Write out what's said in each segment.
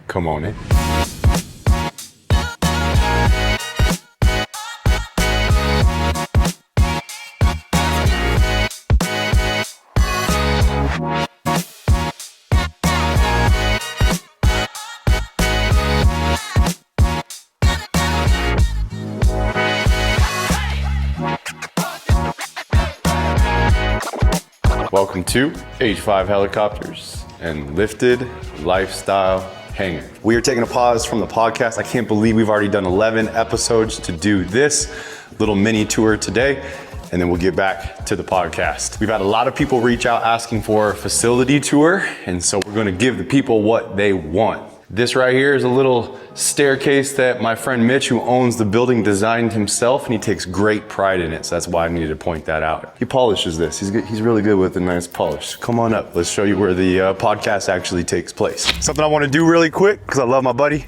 Come on in. Welcome to H5 Helicopters and Lifted Lifestyle Hangar. We are taking a pause from the podcast. I can't believe we've already done 11 episodes to do this little mini tour today, and then we'll get back to the podcast. We've had a lot of people reach out asking for a facility tour, and so we're gonna give the people what they want. This right here is a little staircase that my friend Mitch, who owns the building, designed himself, and he takes great pride in it. So that's why I needed to point that out. He polishes this. He's really good with a nice polish. Come on up. Let's show you where the podcast actually takes place. Something I want to do really quick, because I love my buddy.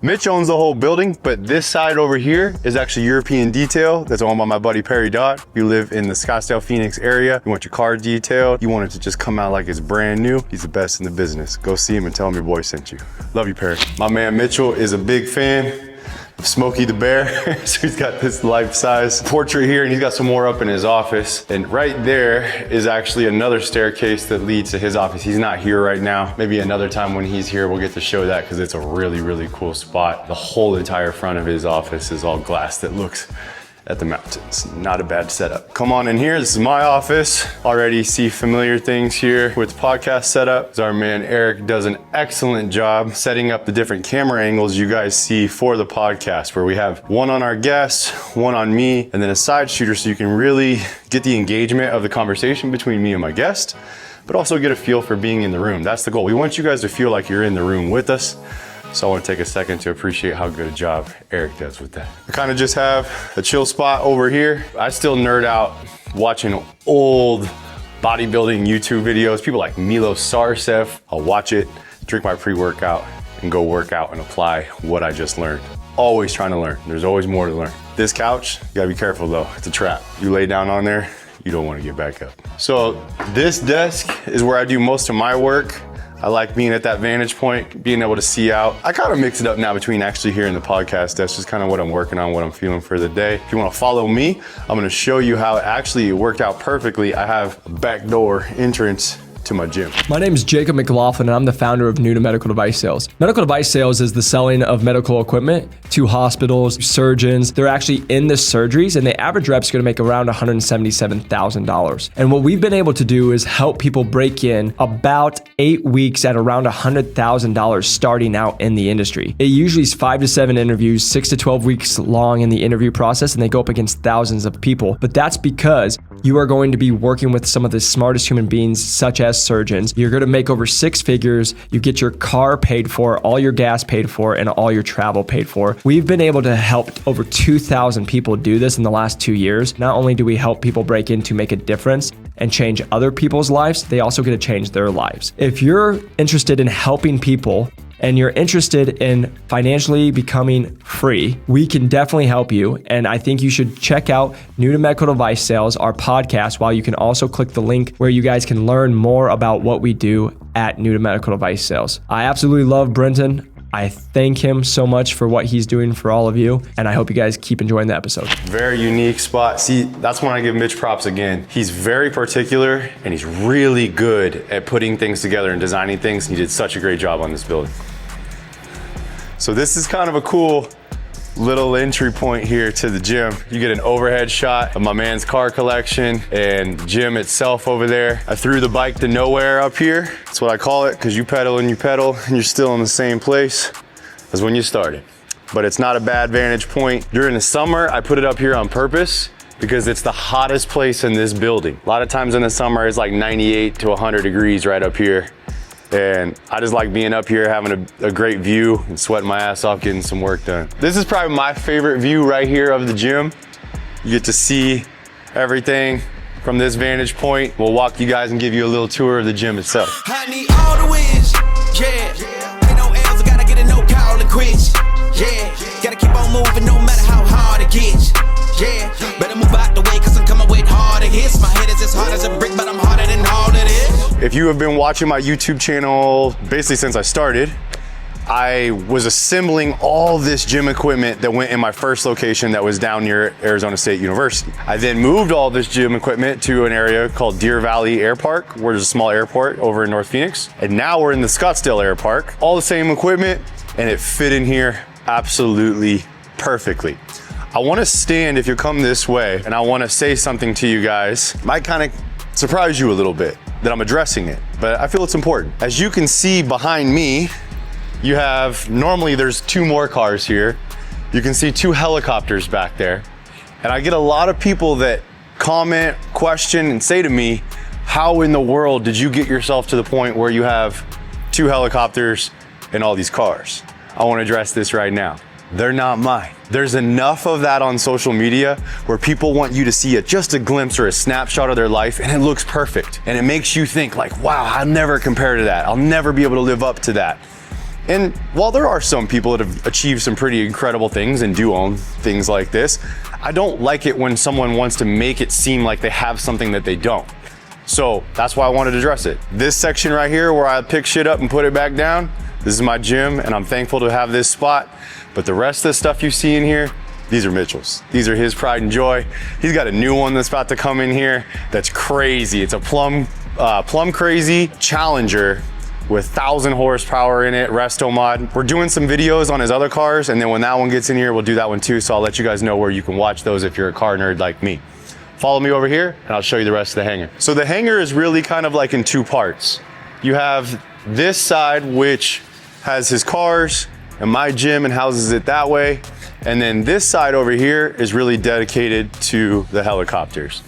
Mitch owns the whole building, but this side over here is actually European detail that's owned by my buddy Perry Dodd. You live in the Scottsdale, Phoenix area. You want your car detailed. You want it to just come out like it's brand new. He's the best in the business. Go see him and tell him your boy sent you. Love you, Perry. My man Mitchell is a big fan of Smokey the Bear. So he's got this life-size portrait here, and he's got some more up in his office. And right there is actually another staircase that leads to his office. He's not here right now. Maybe another time when he's here, we'll get to show that, because it's a really, really cool spot. The whole entire front of his office is all glass that looks at the mountains. Not a bad setup. Come on in here. This is my office. Already see familiar things here with the podcast setup. Our man Eric does an excellent job setting up the different camera angles you guys see for the podcast, where we have one on our guests, one on me, and then a side shooter, so you can really get the engagement of the conversation between me and my guest, but also get a feel for being in the room. That's the goal. We want you guys to feel like you're in the room with us. So I want to take a second to appreciate how good a job Eric does with that. I kind of just have a chill spot over here. I still nerd out watching old bodybuilding YouTube videos, people like Milo Sarcev. I'll watch it, drink my pre-workout, and go work out and apply what I just learned. Always trying to learn. There's always more to learn. This couch, you gotta be careful though. It's a trap. You lay down on there, you don't want to get back up. So this desk is where I do most of my work. I like being at that vantage point, being able to see out. I kind of mix it up now between actually hearing the podcast. That's just kind of what I'm working on, what I'm feeling for the day. If you want to follow me, I'm going to show you how it worked out perfectly. I have a back door entrance to my gym. My name is Jacob McLaughlin, and I'm the founder of New to Medical Device Sales. Medical device sales is the selling of medical equipment to hospitals, surgeons. They're actually in the surgeries, and the average rep's going to make around $177,000. And what we've been able to do is help people break in about 8 weeks at around $100,000 starting out in the industry. It usually is 5 to 7 interviews, 6 to 12 weeks long in the interview process, and they go up against thousands of people. But that's because you are going to be working with some of the smartest human beings, such as surgeons. You're going to make over 6 figures. You get your car paid for, all your gas paid for, and all your travel paid for. We've been able to help over 2,000 people do this in the last 2 years. Not only do we help people break in to make a difference and change other people's lives, they also get to change their lives. If you're interested in helping people and you're interested in financially becoming free, we can definitely help you. And I think you should check out New to Medical Device Sales, our podcast, while you can also click the link where you guys can learn more about what we do at New to Medical Device Sales. I absolutely love Brenton. I thank him so much for what he's doing for all of you, and I hope you guys keep enjoying the episode. Very unique spot. See, that's when I give Mitch props again. He's very particular, and he's really good at putting things together and designing things. He did such a great job on this building. So this is kind of a cool little entry point here to the gym. You get an overhead shot of my man's car collection and gym itself over there. I threw the bike to nowhere up here. That's what I call it, because you pedal and you're still in the same place as when you started. But it's not a bad vantage point. During the summer, I put it up here on purpose because it's the hottest place in this building. A lot of times in the summer, it's like 98 to 100 degrees right up here. And I just like being up here, having a great view and sweating my ass off, getting some work done. This is probably my favorite view right here of the gym. You get to see everything from this vantage point. We'll walk you guys and give you a little tour of the gym itself. I need all the wins, yeah. Ain't no L's, I gotta get a no call and quits, yeah. Gotta keep on moving no matter how hard it gets, yeah. Better move out the way, cause I'm coming with harder hits. My head is as hard as a brick, but I'm harder than all of this. If you have been watching my YouTube channel basically since I started, I was assembling all this gym equipment that went in my first location that was down near Arizona State University. I then moved all this gym equipment to an area called Deer Valley Air Park, where there's a small airport over in North Phoenix. And now we're in the Scottsdale Air Park, all the same equipment, and it fit in here absolutely perfectly. I wanna stand if you come this way, and I wanna say something to you guys. Might kind of surprise you a little bit that I'm addressing it, but I feel it's important. As you can see behind me, you have, normally there's 2 more cars here. You can see 2 helicopters back there. And I get a lot of people that comment, question, and say to me, how in the world did you get yourself to the point where you have 2 helicopters and all these cars? I wanna address this right now. They're not mine. There's enough of that on social media where people want you to see just a glimpse or a snapshot of their life, and it looks perfect. And it makes you think like, wow, I'll never compare to that. I'll never be able to live up to that. And while there are some people that have achieved some pretty incredible things and do own things like this, I don't like it when someone wants to make it seem like they have something that they don't. So that's why I wanted to address it. This section right here where I pick shit up and put it back down, this is my gym, and I'm thankful to have this spot. But the rest of the stuff you see in here, these are Mitchell's. These are his pride and joy. He's got a new one that's about to come in here that's crazy. It's a plum crazy Challenger with 1,000 horsepower in it, resto mod. We're doing some videos on his other cars, and then when that one gets in here, we'll do that one too. So I'll let you guys know where you can watch those if you're a car nerd like me. Follow me over here, and I'll show you the rest of the hangar. So the hangar is really kind of like in 2 parts. You have this side, which has his cars and my gym and houses it that way. And then this side over here is really dedicated to the helicopters.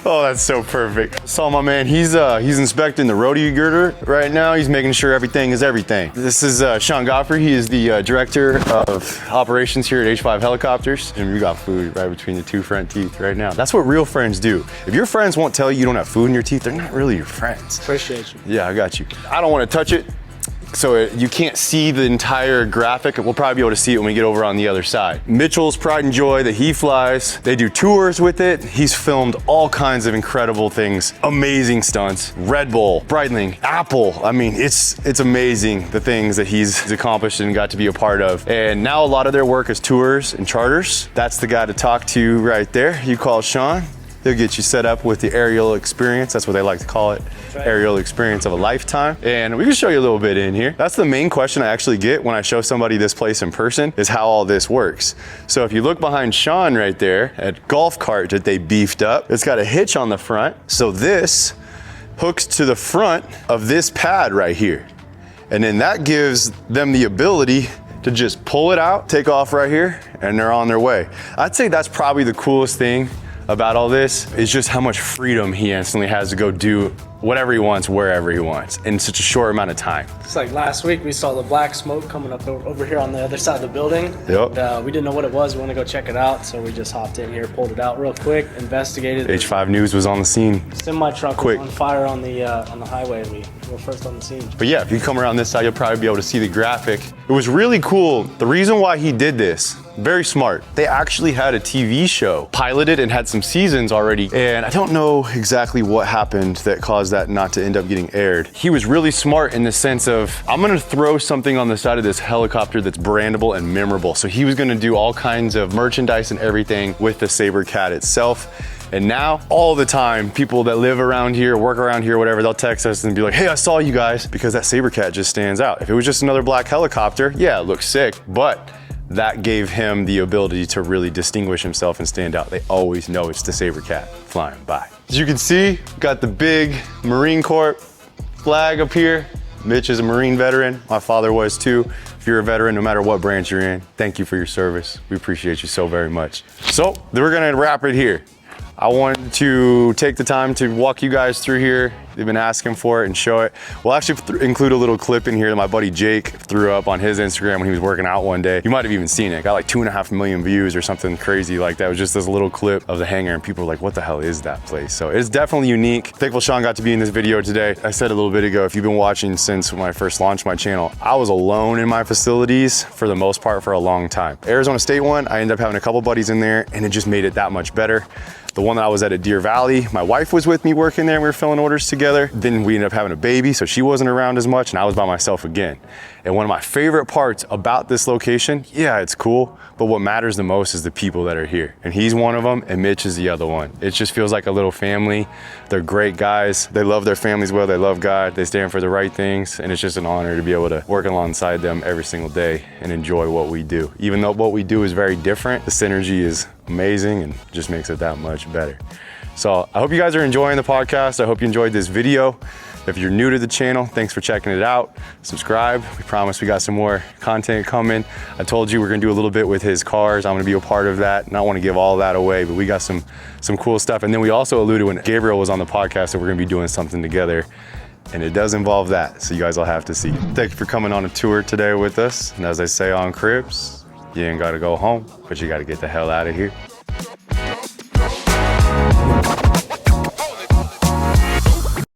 Oh, that's so perfect. Saw my man, he's inspecting the rotary girder right now. He's making sure everything is everything. This is Sean Godfrey. He is the director of operations here at H5 Helicopters. And we got food right between the 2 front teeth right now. That's what real friends do. If your friends won't tell you you don't have food in your teeth, they're not really your friends. Appreciate you. Yeah, I got you. I don't want to touch it, so you can't see the entire graphic. We'll probably be able to see it when we get over on the other side. Mitchell's pride and joy that he flies. They do tours with it. He's filmed all kinds of incredible things. Amazing stunts. Red Bull, Breitling, Apple. I mean, it's amazing the things that he's accomplished and got to be a part of. And now a lot of their work is tours and charters. That's the guy to talk to right there. You call Sean. They'll get you set up with the aerial experience. That's what they like to call it. Right. Aerial experience of a lifetime. And we can show you a little bit in here. That's the main question I actually get when I show somebody this place in person, is how all this works. So if you look behind Sean right there, at golf cart that they beefed up, it's got a hitch on the front. So this hooks to the front of this pad right here. And then that gives them the ability to just pull it out, take off right here, and they're on their way. I'd say that's probably the coolest thing about all this, is just how much freedom he instantly has to go do whatever he wants, wherever he wants, in such a short amount of time. It's like last week we saw the black smoke coming up over here on the other side of the building. Yep. And, we didn't know what it was. We want to go check it out, so we just hopped in here, pulled it out real quick, investigated. H5 News was on the scene. Semi truck Quick. was on fire on the highway. We were first on the scene. But yeah, if you come around this side, you'll probably be able to see the graphic. It was really cool. The reason why he did this, very smart. They actually had a TV show piloted and had some seasons already. And I don't know exactly what happened that caused that not to end up getting aired. He was really smart in the sense of, I'm gonna throw something on the side of this helicopter that's brandable and memorable. So he was gonna do all kinds of merchandise and everything with the Saber Cat itself. And now, all the time, people that live around here, work around here, whatever, they'll text us and be like, hey, I saw you guys, because that Saber Cat just stands out. If it was just another black helicopter, yeah, it looks sick, but that gave him the ability to really distinguish himself and stand out. They always know it's the Saber Cat flying by. As you can see, got the big Marine Corps flag up here. Mitch is a Marine veteran. My father was too. If you're a veteran, no matter what branch you're in, thank you for your service. We appreciate you so very much. So we're gonna wrap it here. I want to take the time to walk you guys through here They've been asking for it and show it. We'll actually include a little clip in here that my buddy Jake threw up on his Instagram when he was working out one day. You might have even seen it. It got like 2.5 million views or something crazy like that. It was just this little clip of the hangar and people were like, what the hell is that place? So it's definitely unique. Thankful Sean got to be in this video today. I said a little bit ago, if you've been watching since when I first launched my channel, I was alone in my facilities for the most part for a long time. Arizona State one, I ended up having a couple buddies in there and it just made it that much better. The one that I was at Deer Valley, my wife was with me working there and we were filling orders together. Then we ended up having a baby, so she wasn't around as much and I was by myself again. And one of my favorite parts about this location, yeah, it's cool, but what matters the most is the people that are here. And he's one of them and Mitch is the other one. It just feels like a little family. They're great guys. They love their families well, they love God, they stand for the right things. And it's just an honor to be able to work alongside them every single day and enjoy what we do. Even though what we do is very different, the synergy is amazing and just makes it that much better. So I hope you guys are enjoying the podcast. I hope you enjoyed this video. If you're new to the channel, thanks for checking it out. Subscribe. We promise we got some more content coming. I told you we're gonna do a little bit with his cars. I'm gonna be a part of that. Not want to give all that away, but we got some cool stuff. And then we also alluded when Gabriel was on the podcast that we're gonna be doing something together. And it does involve that, so you guys will have to see. Thank you for coming on a tour today with us. And as I say on Cribs, you ain't gotta go home, but you gotta get the hell out of here.